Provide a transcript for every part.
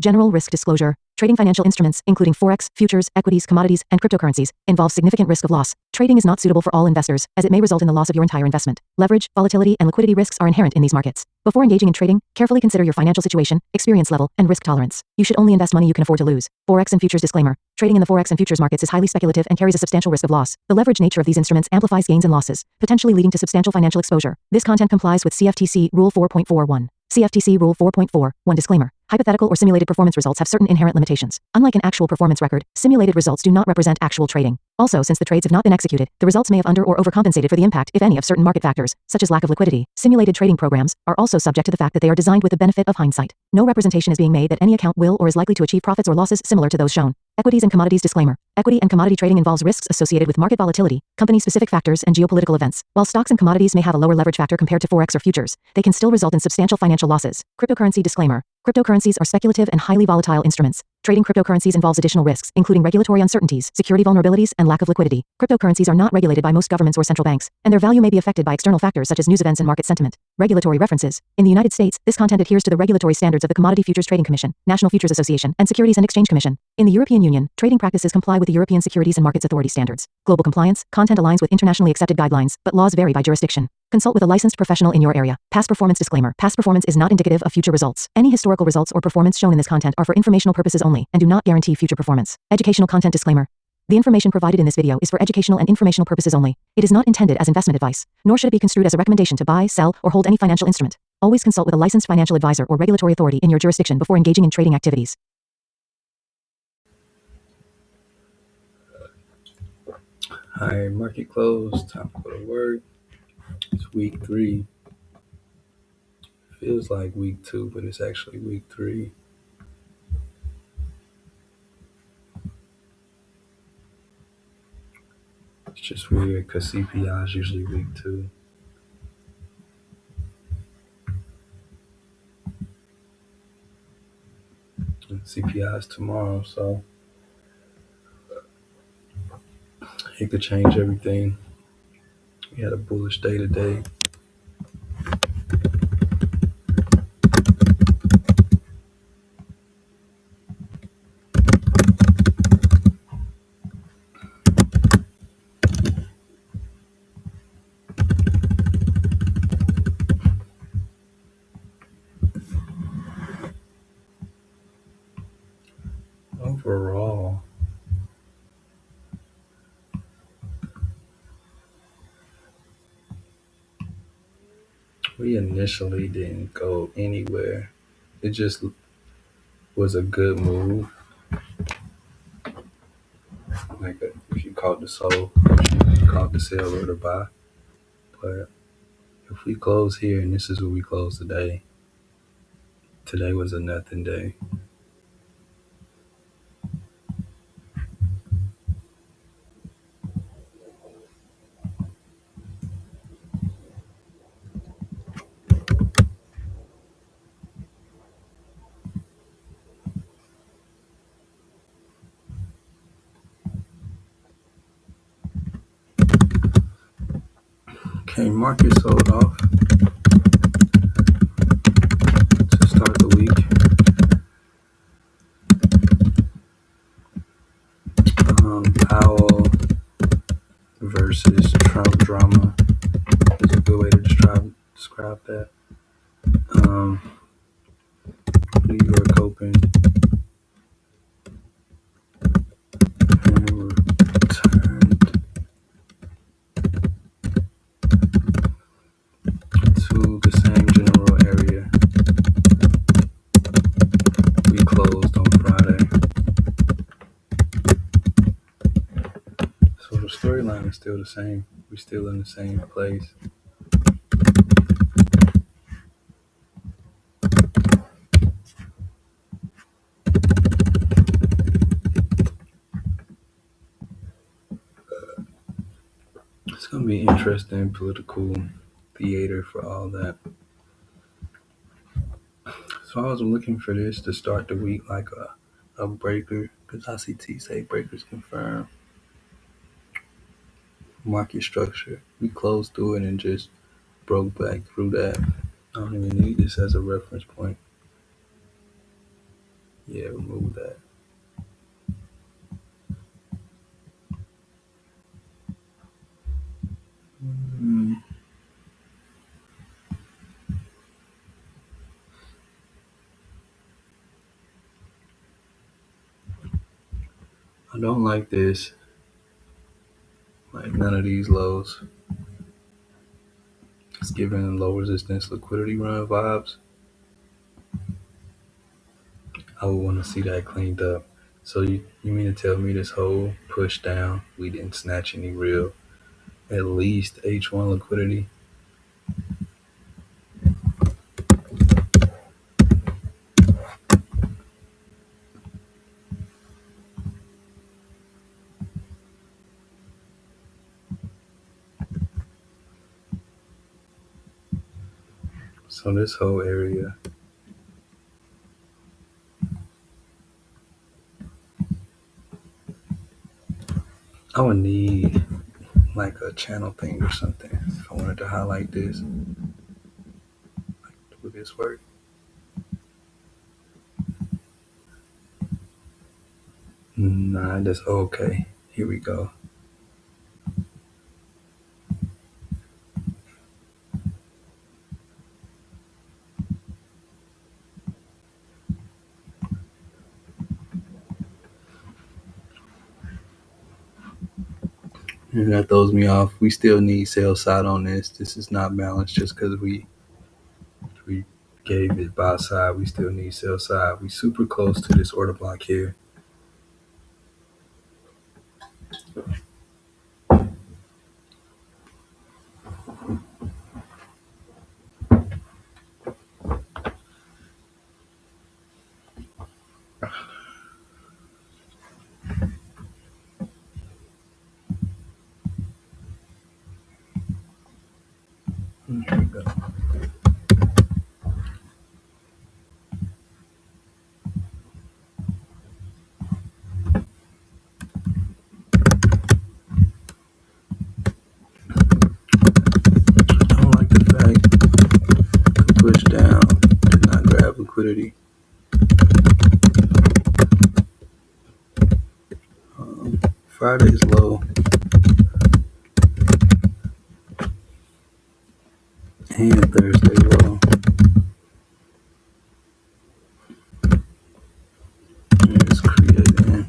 General risk disclosure. Trading financial instruments, including forex, futures, equities, commodities, and cryptocurrencies, involves significant risk of loss. Trading is not suitable for all investors, as it may result in the loss of your entire investment. Leverage, volatility, and liquidity risks are inherent in these markets. Before engaging in trading, carefully consider your financial situation, experience level, and risk tolerance. You should only invest money you can afford to lose. Forex and futures disclaimer. Trading in the forex and futures markets is highly speculative and carries a substantial risk of loss. The leverage nature of these instruments amplifies gains and losses, potentially leading to substantial financial exposure. This content complies with CFTC Rule 4.41. CFTC Rule 4.41 disclaimer. Hypothetical or simulated performance results have certain inherent limitations. Unlike an actual performance record, simulated results do not represent actual trading. Also, since the trades have not been executed, the results may have under or overcompensated for the impact, if any, of certain market factors, such as lack of liquidity. Simulated trading programs are also subject to the fact that they are designed with the benefit of hindsight. No representation is being made that any account will or is likely to achieve profits or losses similar to those shown. Equities and commodities disclaimer. Equity and commodity trading involves risks associated with market volatility, company-specific factors, and geopolitical events. While stocks and commodities may have a lower leverage factor compared to forex or futures, they can still result in substantial financial losses. Cryptocurrency disclaimer. Cryptocurrencies are speculative and highly volatile instruments. Trading cryptocurrencies involves additional risks, including regulatory uncertainties, security vulnerabilities, and lack of liquidity. Cryptocurrencies are not regulated by most governments or central banks, and their value may be affected by external factors such as news events and market sentiment. Regulatory references. In the United States, this content adheres to the regulatory standards of the Commodity Futures Trading Commission, National Futures Association, and Securities and Exchange Commission. In the European Union, trading practices comply with the European Securities and Markets Authority standards. Global compliance, content aligns with internationally accepted guidelines, but laws vary by jurisdiction. Consult with a licensed professional in your area. Past performance disclaimer. Past performance is not indicative of future results. Any historical results or performance shown in this content are for informational purposes only and do not guarantee future performance. Educational content disclaimer. The information provided in this video is for educational and informational purposes only. It is not intended as investment advice, nor should it be construed as a recommendation to buy, sell, or hold any financial instrument. Always consult with a licensed financial advisor or regulatory authority in your jurisdiction before engaging in trading activities. Hi, market close. Time to go to work. It's week 3. Feels like week 2, but it's actually week 3. It's just weird because CPI is usually week 2. And CPI is tomorrow, so it could change everything. We had a bullish day today. Overall, we initially didn't go anywhere. It just was a good move. If you caught the sold, if you caught the sell or the buy. But if we close here, and this is where we close today was a nothing day. Okay, market sold off to start the week. Powell versus Trump drama is a good way to describe that. New York open and returned to the same general area we closed on Friday. So the storyline is still the same. We're still in the same place. It's going to be interesting political theater for all that. So I was looking for this to start the week like a breaker, because I see T say breakers confirmed. Market structure. We closed through it and just broke back through that. I don't even need this as a reference point. Yeah, remove that. Mm, I don't like this. Like none of these lows. It's giving low resistance liquidity run vibes. I would want to see that cleaned up. So you mean to tell me this whole push down, we didn't snatch any real, at least H1 liquidity? So this whole area, I would need like a channel thing or something. If I wanted to highlight this, would this work? Nah, that's okay. Here we go. And that throws me off. We still need sell side on this. This is not balanced just because we gave it buy side. We still need sell side. We super close to this order block here. Here we go. I don't like the fact the push down did not grab liquidity. Friday's low and Thursday low. It's creating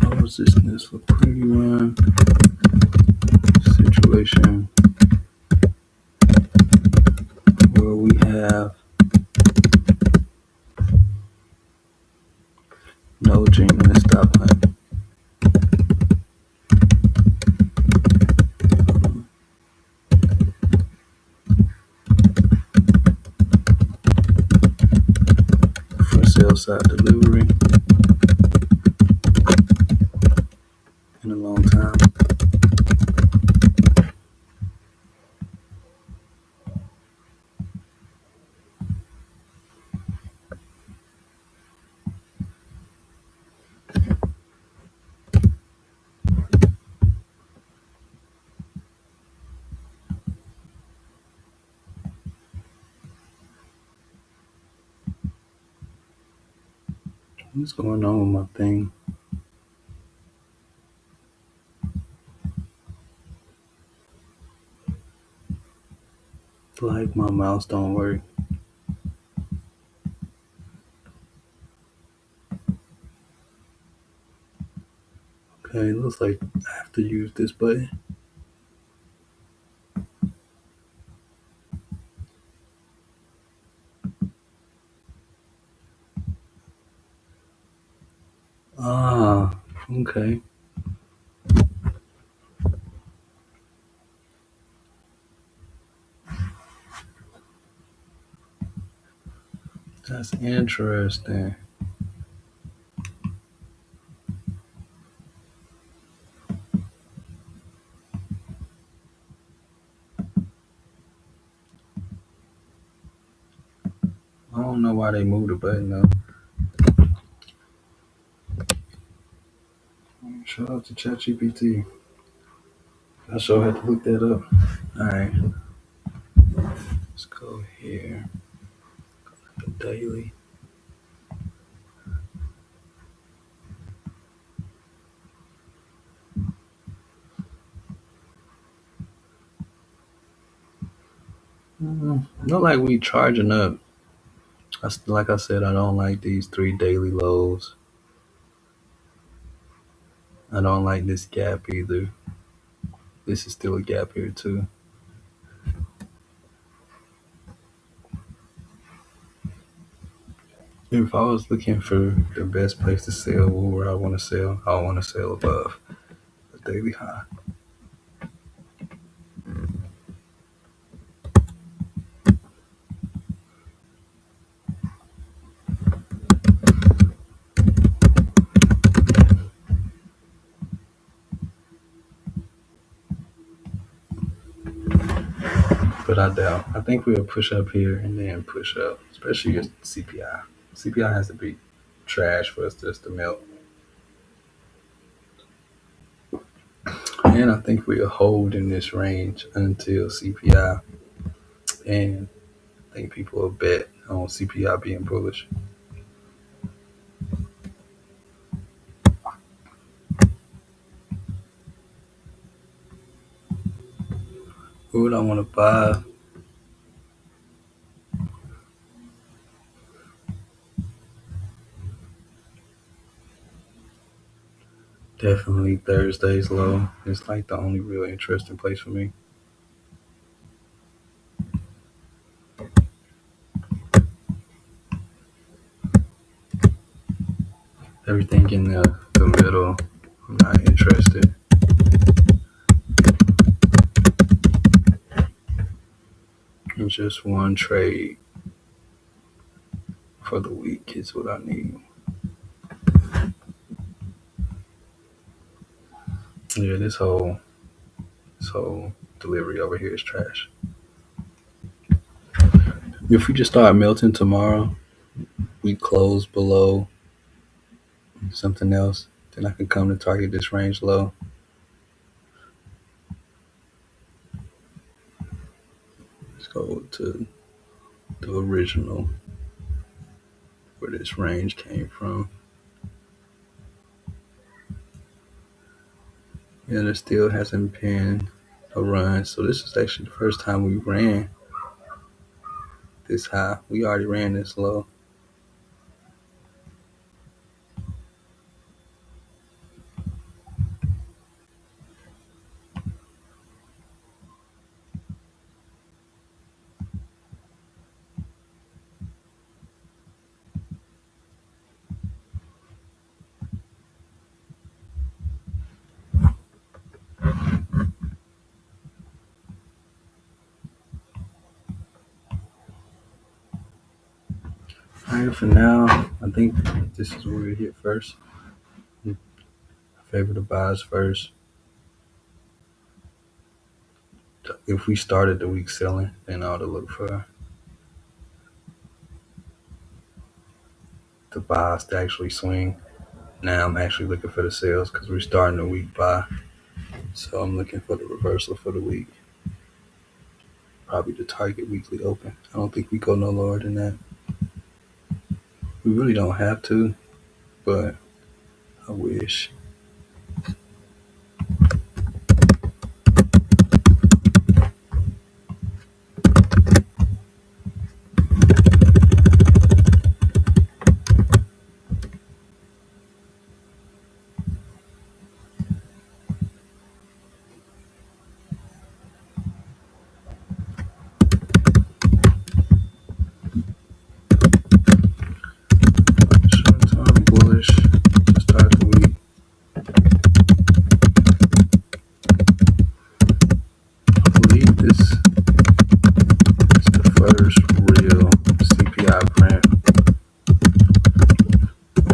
low resistance liquidity run situation where we have no genuine stop line. For sell side delivery in a long time. What's going on with my thing? Like my mouse don't work. Okay, it looks like I have to use this button. Ah, okay. That's interesting. I don't know why they moved the button though. Shout out to ChatGPT. I sure had to look that up. Alright, let's go here. daily. Not like we charging up. Like I said, I don't like these 3 daily lows. I don't like this gap either. This is still a gap here too. If I was looking for the best place to sell, where would I want to sell? I want to sell above the daily high. But I doubt. I think we'll push up here and then push up, especially with CPI. CPI has to be trash for us just to melt. And I think we'll hold in this range until CPI. And I think people will bet on CPI being bullish. What would I want to buy? Definitely Thursday's low. It's like the only real interesting place for me. Everything in the middle, I'm not interested. It's just one trade for the week is what I need. Yeah, this whole delivery over here is trash. If we just start melting tomorrow, we close below something else, then I can come to target this range low. Let's go to the original where this range came from. Yeah, there still hasn't been a run. So this is actually the first time we ran this high. We already ran this low. All right, for now, I think this is where we hit first. I favor the buys first. If we started the week selling, then I ought to look for the buys to actually swing. Now I'm actually looking for the sales because we're starting the week buy. So I'm looking for the reversal for the week. Probably the target weekly open. I don't think we go no lower than that. We really don't have to, but I wish. Short-term bullish to start the week. I believe this is the first real CPI print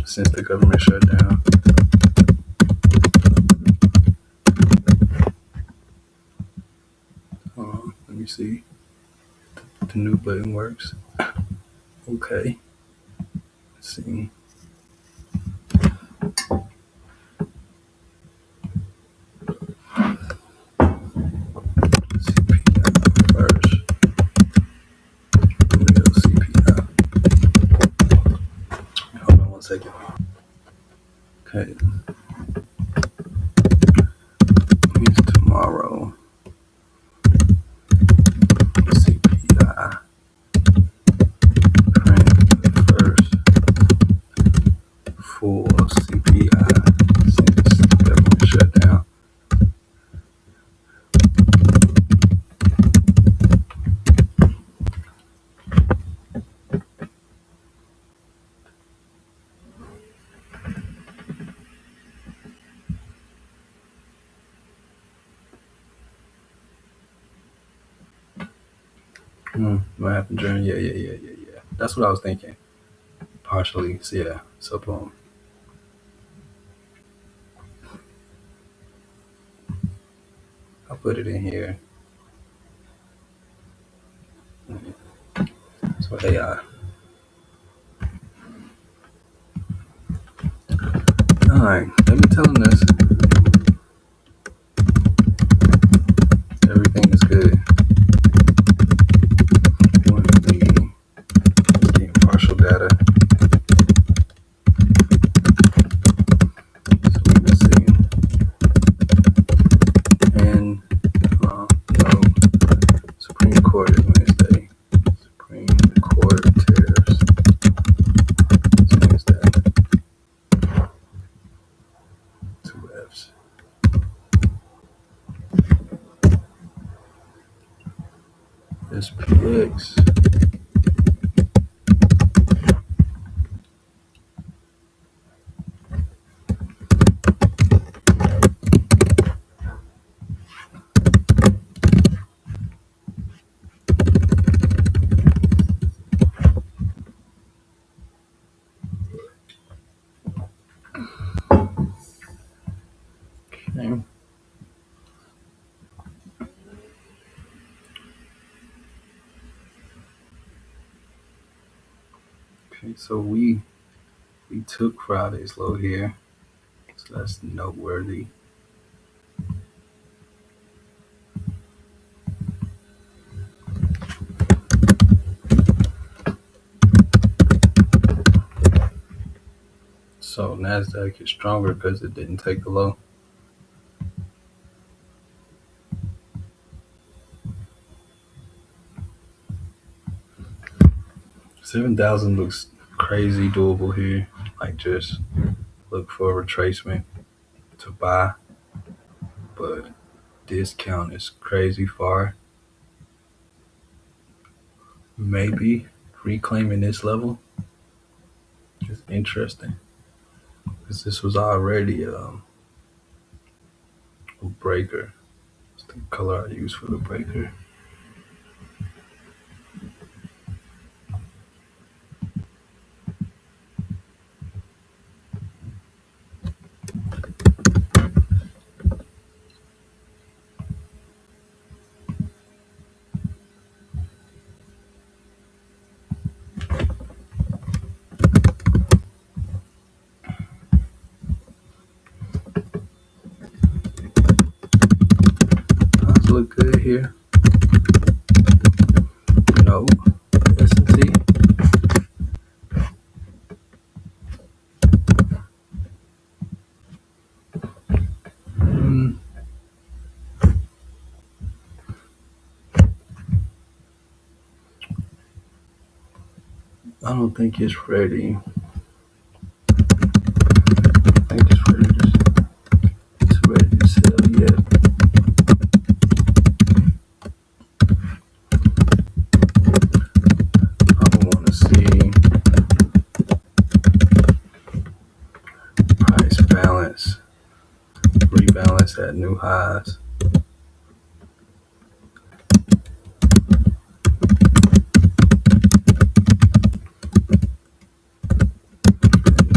since the government shut down. Let me see if the new button works. Okay. Let's see. CPI first. Real CPI. second. Okay. Here's tomorrow. CPI. Print the first full CPI since the government shut down. What happened during? Yeah. That's what I was thinking. Partially, so yeah. So boom. I'll put it in here. So AI. Alright, let me tell them this. Everything is good. Going to be getting partial data. So we will see. And no, Supreme Court is Wednesday. Supreme Court tariffs is Wednesday. 2 F's. SPX. Okay. Okay, so we took Friday's low here. So that's noteworthy. So NASDAQ is stronger because it didn't take the low. $7,000 looks crazy doable here. Like just look for a retracement to buy, but discount is crazy far. Maybe reclaiming this level is interesting because this was already a breaker. It's the color I use for the breaker. Does look good here. No, S&T. I don't think it's ready. I think it's ready. It's ready to sell yet. I want to see price balance, rebalance at new highs.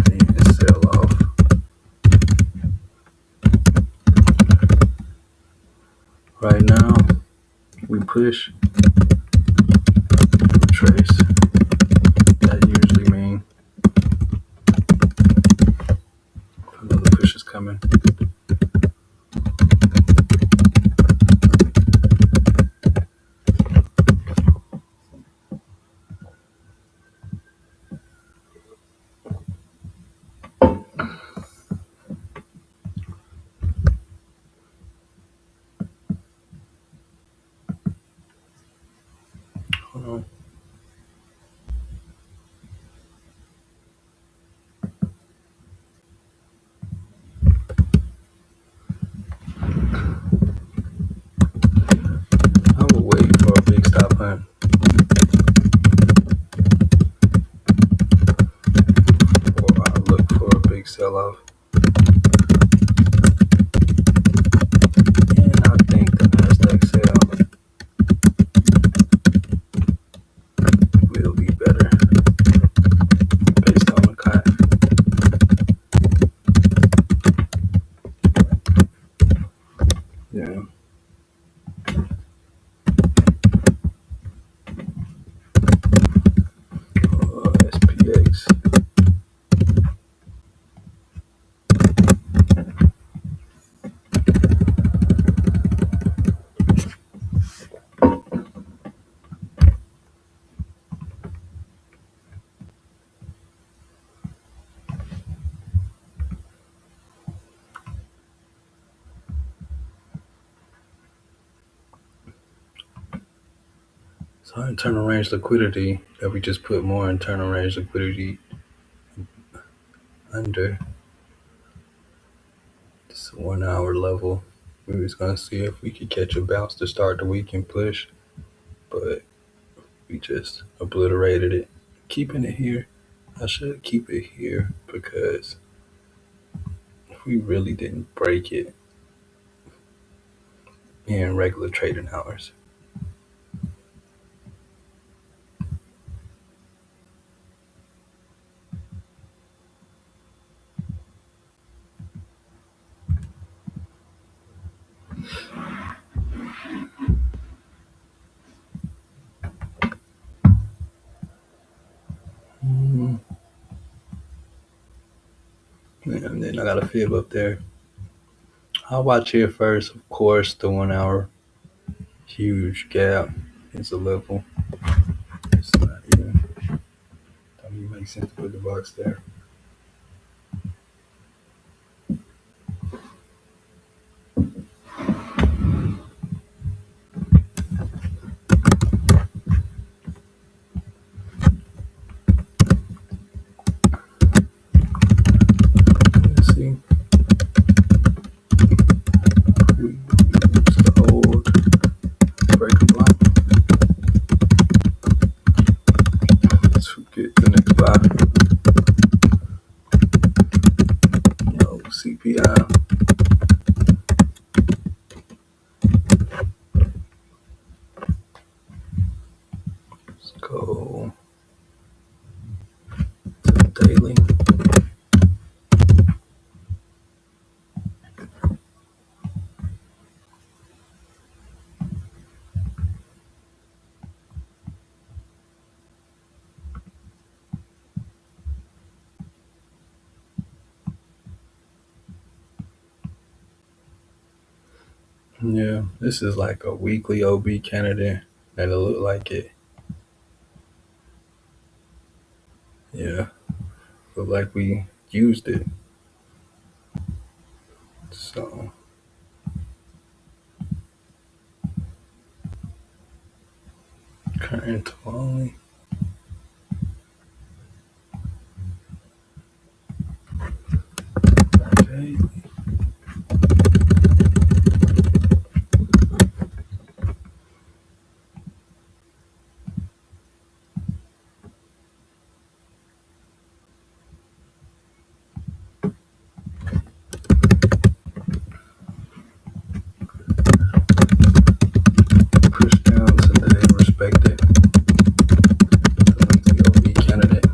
And then sell off. Right now, we push, trace. That usually means another push is coming. punt. Or I look for a big sell-off. And I think the Nasdaq sell will be better based on the cut. Yeah. SPX. So internal range liquidity, that we just put more internal range liquidity under this 1 hour level. We was gonna see if we could catch a bounce to start the week and push, but we just obliterated it. Keeping it here, I should keep it here because we really didn't break it in regular trading hours. And then I got a fib up there. I'll watch here first, of course. The 1 hour huge gap is a level. It's not even, don't even make sense to put the box there. Let's see. We use the old breaker block to get the next buy. No CPI. Let's go to the daily. Yeah, this is like a weekly OB candidate. That'll look like it. Yeah, look like we used it. So current only. Okay. Push down today, respect it. The OB candidate.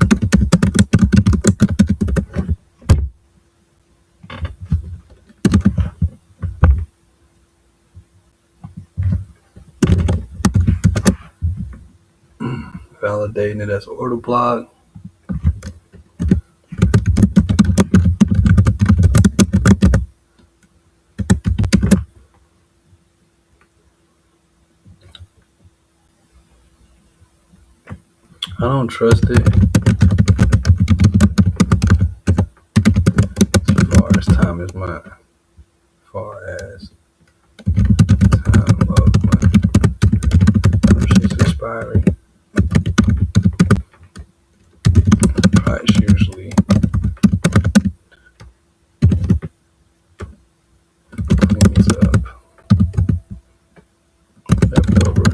Validating it as an order block. I don't trust it as far as time is money. As far as time of my purchase expiring. Price usually cleans up leftover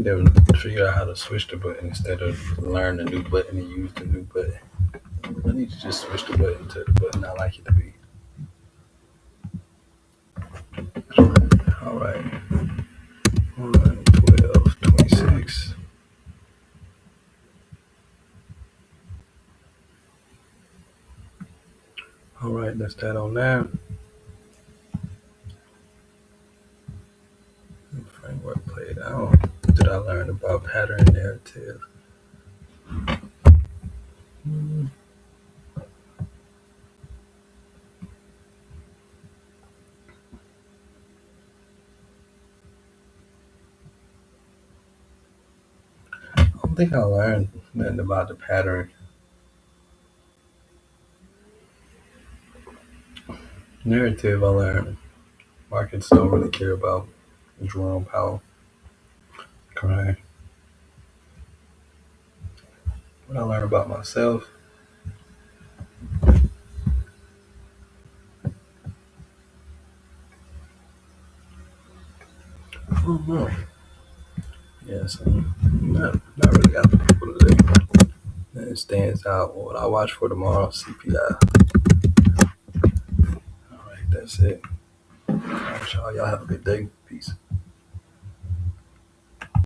never figured out how to switch the button instead of learn the new button and use the new button. I need to just switch the button to the button I like it to be. All right. 1, 12, 26. All right, that's that on that. Framework played out. Did I learn about pattern narrative? I don't think I learned nothing about the pattern narrative. I learned markets don't really care about Jerome Powell. Correct. What I learned about myself. I don't know. Yes, not really got the people today. And it stands out. What I watch for tomorrow, CPI. All right, that's it. All right, y'all have a good day. Peace.